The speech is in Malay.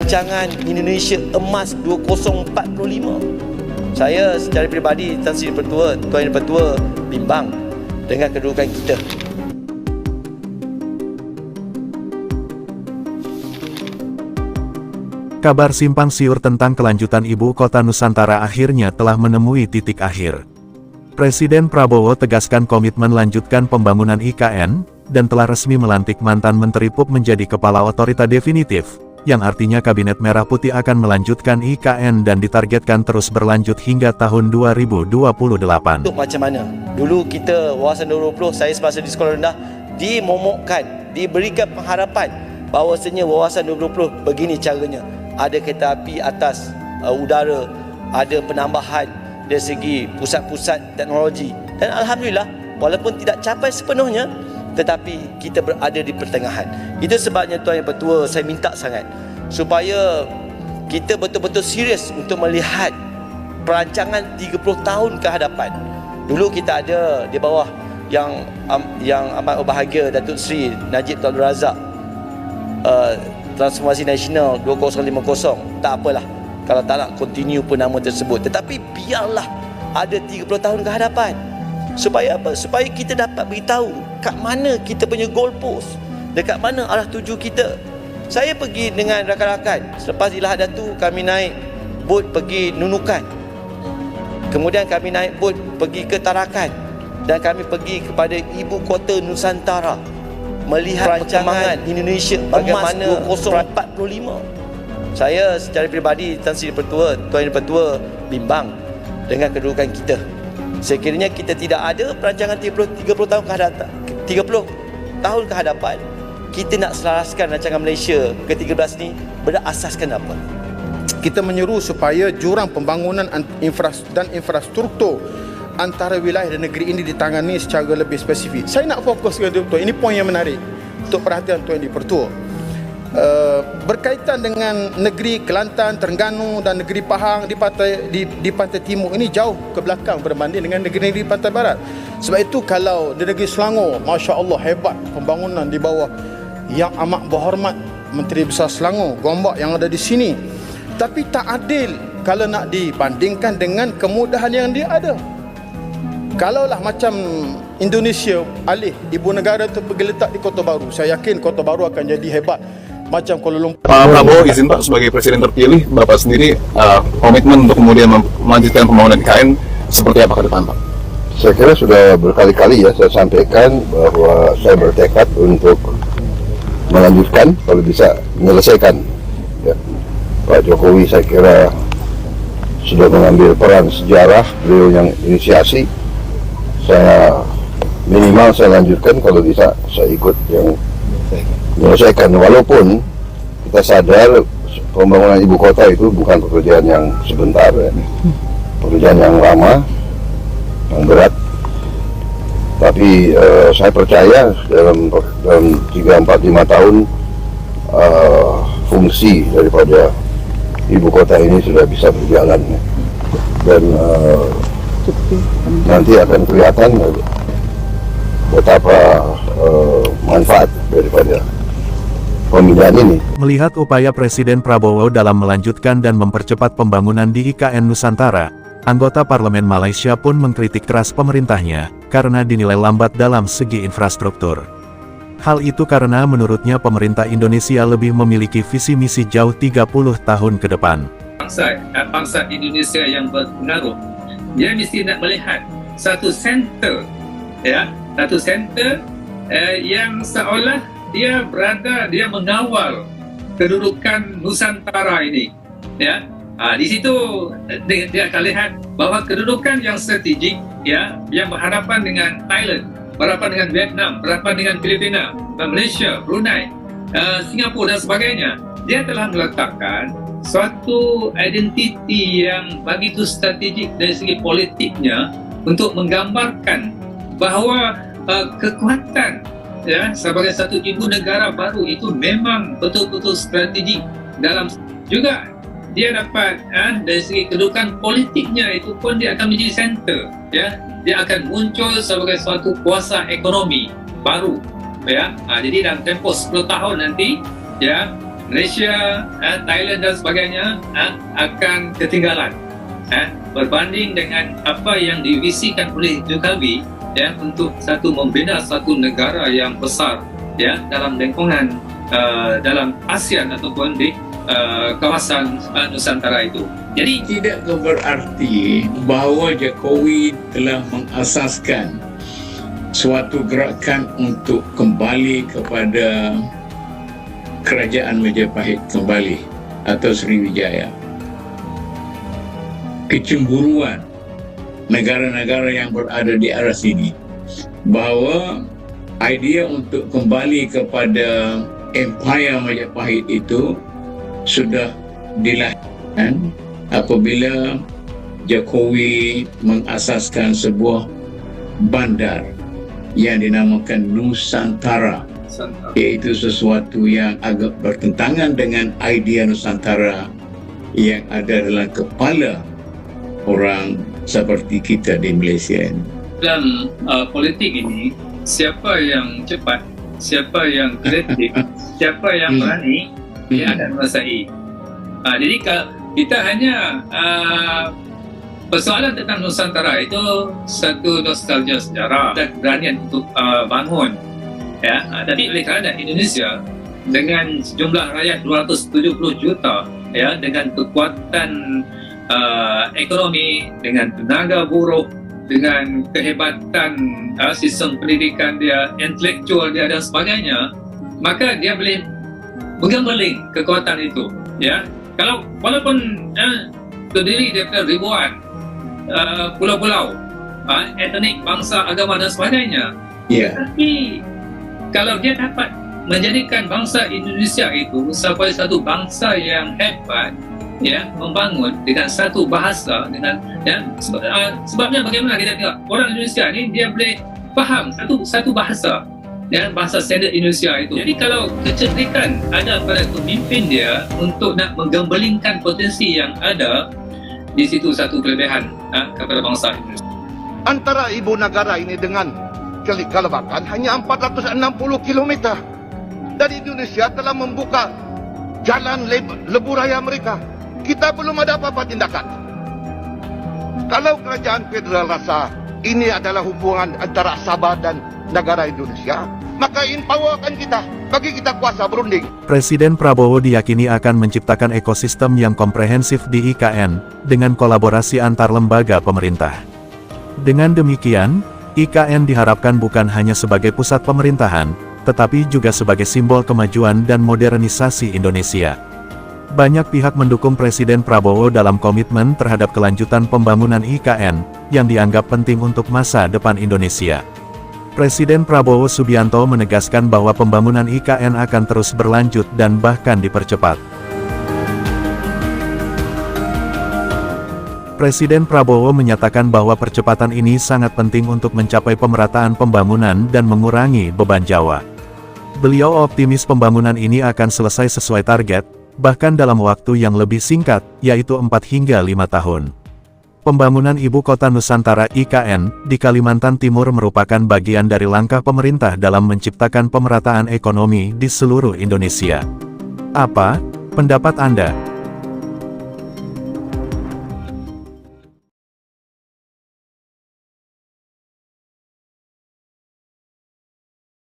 perancangan Indonesia Emas 2045. Saya secara peribadi, Tan Sri Pertua, Tuan Yang Pertua bimbang dengan kedudukan kita. Kabar simpang siur tentang kelanjutan Ibu Kota Nusantara akhirnya telah menemui titik akhir. Presiden Prabowo tegaskan komitmen lanjutkan pembangunan IKN, dan telah resmi melantik mantan Menteri PUP menjadi Kepala Otorita Definitif, yang artinya Kabinet Merah Putih akan melanjutkan IKN dan ditargetkan terus berlanjut hingga tahun 2028. Untuk macam mana? Dulu kita wawasan 2020, saya semasa di sekolah rendah, dimomokkan, diberikan pengharapan bahawasanya wawasan 2020 begini caranya. Ada kereta api atas udara, ada penambahan dari segi pusat-pusat teknologi. Dan Alhamdulillah, walaupun tidak capai sepenuhnya, tetapi kita berada di pertengahan. Itu sebabnya Tuan Yang Pertua, saya minta sangat supaya kita betul-betul serius untuk melihat perancangan 30 tahun ke hadapan. Dulu kita ada di bawah yang amat berbahagia Datuk Seri Najib Tun Abdul Razak, Transformasi Nasional 2050. Tak apalah kalau tak nak continue pun nama tersebut, tetapi biarlah ada 30 tahun ke hadapan. Supaya apa? Supaya kita dapat beritahu kat mana kita punya goalpost, dekat mana arah tuju kita. Saya pergi dengan rakan-rakan, selepas Ilah Datu kami naik bot pergi Nunukan, kemudian kami naik bot pergi ke Tarakan, dan kami pergi kepada Ibu Kota Nusantara, melihat perancangan Indonesia bagaimana 2045. Saya secara peribadi, Tan Sri Pertua, Tuan Yang Pertua bimbang dengan kedudukan kita. Sekiranya kita tidak ada perancangan 30 tahun ke hadapan, 30 tahun ke hadapan, kita nak selaraskan rancangan Malaysia ke-13 ni berasaskan apa? Kita menyeru supaya jurang pembangunan dan infrastruktur antara wilayah dan negeri ini ditangani secara lebih spesifik. Saya nak fokus ke betul. Ini poin yang menarik untuk perhatian Tuan Yang Pertua. Berkaitan dengan negeri Kelantan, Terengganu dan negeri Pahang di pantai timur ini jauh ke belakang berbanding dengan negeri-negeri pantai barat. Sebab itu kalau di negeri Selangor, Masya Allah hebat pembangunan di bawah yang amat berhormat Menteri Besar Selangor, Gombak yang ada di sini. Tapi tak adil kalau nak dibandingkan dengan kemudahan yang dia ada. Kalaulah macam Indonesia alih ibu negara itu pergi letak di Kota Baru, saya yakin Kota Baru akan jadi hebat macam Kuala Lumpur. Pak Prabowo, izin Pak, sebagai Presiden terpilih, Bapak sendiri komitmen untuk kemudian melanjutkan pembangunan IKN seperti apa ke depan, Pak? Saya kira sudah berkali-kali ya saya sampaikan bahwa saya bertekad untuk melanjutkan, kalau bisa menyelesaikan. Ya. Pak Jokowi saya kira sudah mengambil peran sejarah, beliau yang inisiasi. Saya minimal saya lanjutkan, kalau bisa saya ikut yang menyelesaikan. Walaupun kita sadar pembangunan ibu kota itu bukan pekerjaan yang sebentar, ya. Pekerjaan yang lama, yang berat. Tapi saya percaya dalam 3, 4, 5 tahun fungsi daripada ibu kota ini sudah bisa berjalan, ya. Dan nanti akan kelihatan betapa manfaat daripada pemindahan ini. Melihat upaya Presiden Prabowo dalam melanjutkan dan mempercepat pembangunan di IKN Nusantara, anggota Parlemen Malaysia pun mengkritik keras pemerintahnya karena dinilai lambat dalam segi infrastruktur. Hal itu karena menurutnya pemerintah Indonesia lebih memiliki visi misi jauh 30 tahun ke depan. Bangsa Indonesia yang berpengaruh, dia mesti nak melihat satu center, ya, satu center yang seolah dia mengawal kedudukan Nusantara ini, ya. Di situ dia akan lihat bahawa kedudukan yang strategik, ya, yang berhadapan dengan Thailand, berhadapan dengan Vietnam, berhadapan dengan Filipina, Malaysia, Brunei, Singapura dan sebagainya, dia telah meletakkan suatu identiti yang begitu strategik dari segi politiknya untuk menggambarkan bahawa kekuatan, ya, sebagai satu ibu negara baru itu memang betul-betul strategik. Dalam juga dia dapat dari segi kedudukan politiknya itu pun dia akan menjadi center, ya. Dia akan muncul sebagai suatu kuasa ekonomi baru, ya. Jadi dalam tempoh 10 tahun nanti, ya, Malaysia, Thailand dan sebagainya akan ketinggalan berbanding dengan apa yang divisikan oleh Jokowi untuk membina satu negara yang besar dalam lingkungan dalam ASEAN ataupun di kawasan Nusantara itu. Jadi tidak berarti bahawa Jokowi telah mengasaskan suatu gerakan untuk kembali kepada kerajaan Majapahit kembali atau Sriwijaya. Kecemburuan negara-negara yang berada di arah sini bahawa idea untuk kembali kepada Empire Majapahit itu sudah dilahirkan apabila Jokowi mengasaskan sebuah bandar yang dinamakan Nusantara, iaitu sesuatu yang agak bertentangan dengan idea Nusantara yang ada dalam kepala orang seperti kita di Malaysia ini. Dalam politik ini, siapa yang cepat, siapa yang kreatif, siapa yang berani, dia akan menguasai. Jadi kita hanya persoalan tentang Nusantara itu satu nostalgia sejarah dan keberanian untuk bangun. Tapi oleh kerana Indonesia dengan jumlah rakyat 270 juta, dengan kekuatan ekonomi, dengan tenaga buruh, dengan kehebatan sistem pendidikan dia, intelektual dia dan sebagainya, maka dia boleh menggembeling kekuatan itu. Kalau walaupun terdiri daripada ribuan pulau-pulau, etnik, bangsa, agama dan sebagainya, tapi kalau dia dapat menjadikan bangsa Indonesia itu sebagai satu bangsa yang hebat, membangun dengan satu bahasa, dengan sebabnya bagaimana kita tengok orang Indonesia ni dia boleh faham satu bahasa, bahasa standard Indonesia itu. Jadi kalau kecerdikan ada pada pemimpin dia untuk nak menggembelingkan potensi yang ada, di situ satu kelebihan kepada bangsa Indonesia. Antara ibu negara ini dengan Kalabakan hanya 460 km. Dan Indonesia telah membuka jalan lebuh raya mereka. Kita belum ada apa-apa tindakan. Kalau kerajaan federal rasa ini adalah hubungan antara Sabah dan negara Indonesia, maka empowerkan kita, bagi kita kuasa berunding. Presiden Prabowo diyakini akan menciptakan ekosistem yang komprehensif di IKN, dengan kolaborasi antar lembaga pemerintah. Dengan demikian, IKN diharapkan bukan hanya sebagai pusat pemerintahan, tetapi juga sebagai simbol kemajuan dan modernisasi Indonesia. Banyak pihak mendukung Presiden Prabowo dalam komitmen terhadap kelanjutan pembangunan IKN, yang dianggap penting untuk masa depan Indonesia. Presiden Prabowo Subianto menegaskan bahwa pembangunan IKN akan terus berlanjut dan bahkan dipercepat. Presiden Prabowo menyatakan bahwa percepatan ini sangat penting untuk mencapai pemerataan pembangunan dan mengurangi beban Jawa. Beliau optimis pembangunan ini akan selesai sesuai target, bahkan dalam waktu yang lebih singkat, yaitu 4 hingga 5 tahun. Pembangunan Ibu Kota Nusantara (IKN) di Kalimantan Timur merupakan bagian dari langkah pemerintah dalam menciptakan pemerataan ekonomi di seluruh Indonesia. Apa pendapat Anda?